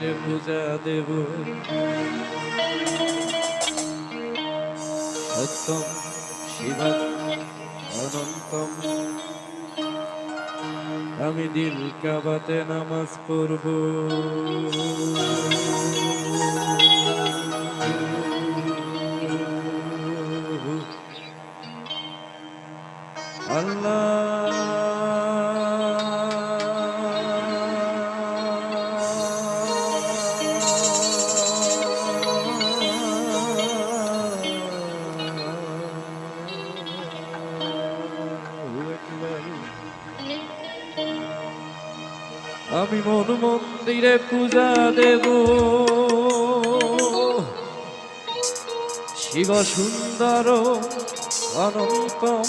মন্দিরে পূজা দেব সত্যম শিবম অনন্তম। আমি দিল কাবাতে নামাজ পড়ব আল্লাহ আমি মন মন্দিরে পূজা দেব শিব সুন্দর অনন্তম।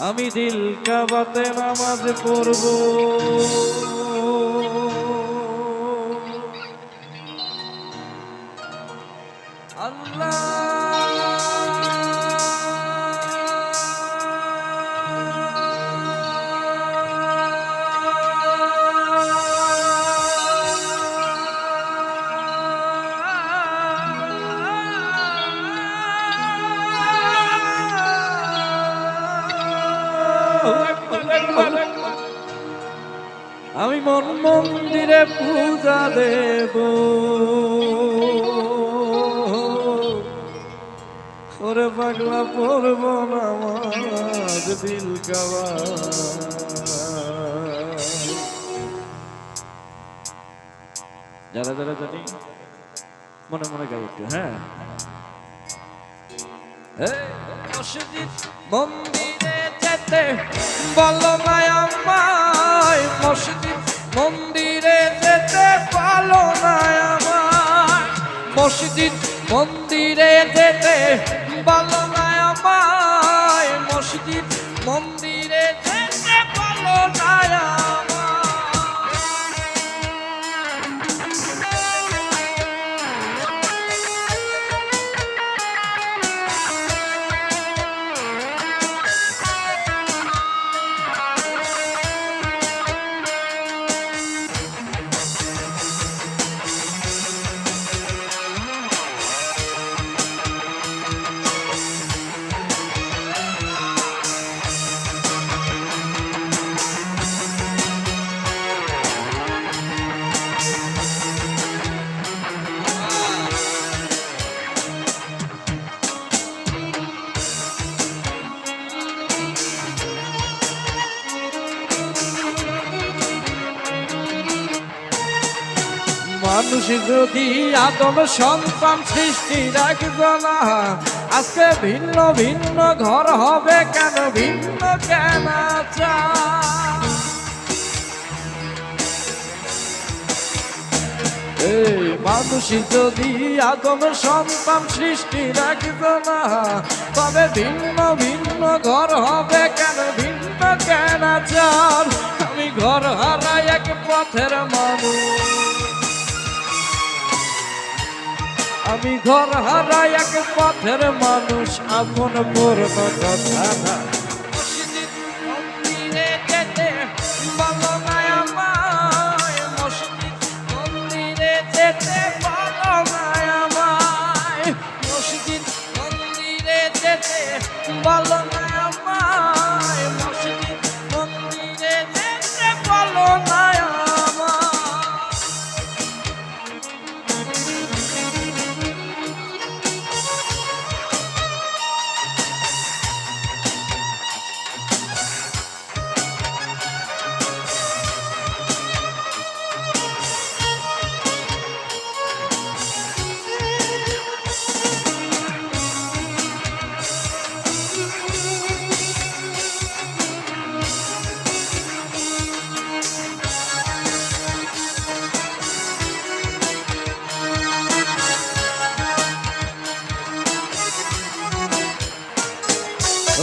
আমি দিল কাবাতে নামাজ পড়ব আল্লাহ আমি মন মন্দিরে পূজা দেব ওরে পাগলা পড়ব নামাজ দিল কাবা। যারা যারা জানি মনে মনে গাই একটু। হ্যাঁ, মসজিদ মন্দিরে যেতে বলো না আমায়, মসজিদ মন্দিরে যেতে বলো না আমায়, মসজিদ মন্দিরে যেতে বলো না আমায়, মসজিদ মন্দিরে যেতে বলো না আমায়। মানুষ যদি আদম সন্তান সৃষ্টি রাখব না, আজকে ভিন্ন ভিন্ন ঘর হবে কেন, ভিন্ন কেন এই মানুষ যদি আদম সন্তান সৃষ্টি রাখব না, তবে ভিন্ন ভিন্ন ঘর হবে কেন, ভিন্ন কেন চার। আমি ঘর হারাই এক পথের মানুষ, আমি ঘর হারাই এক পথের মানুষ, আপন পূর্ণ কথা না। মসজিদ মন্দিরে যেতে বলো না আমায়, মসজিদ মন্দিরে যেতে বলো না আমায়, মসজিদ মন্দিরে যেতে বলো না আমায়, মসজিদ মন্দিরে যেতে বলো না আমায়।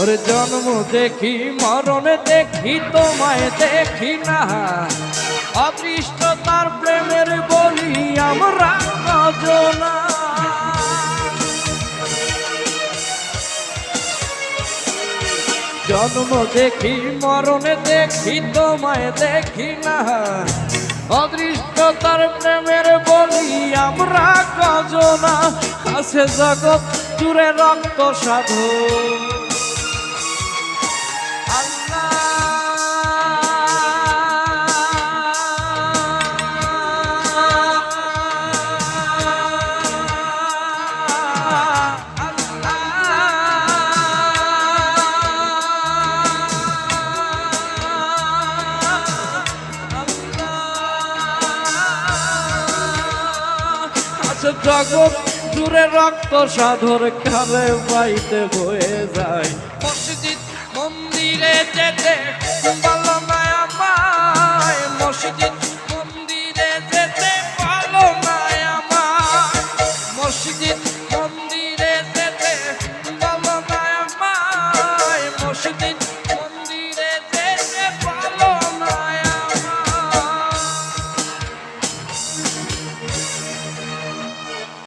ওর জন্ম দেখি মরণ দেখি তোমায় দেখি না, অদৃষ্ট তার প্রেমের বলি আমরা না। জন্ম দেখি মরণ দেখি তোমায় দেখি না, অদৃষ্ট তার প্রেমের বলি আমরা কজনা আছে জগৎ জুড়ে রক্ত সাধু জগৎ জুড়ে রক্ত সাধুর কালে বাইতে বয়ে যায় মসজিদ মন্দিরে যেতে ভালো না আমায় মসজিদ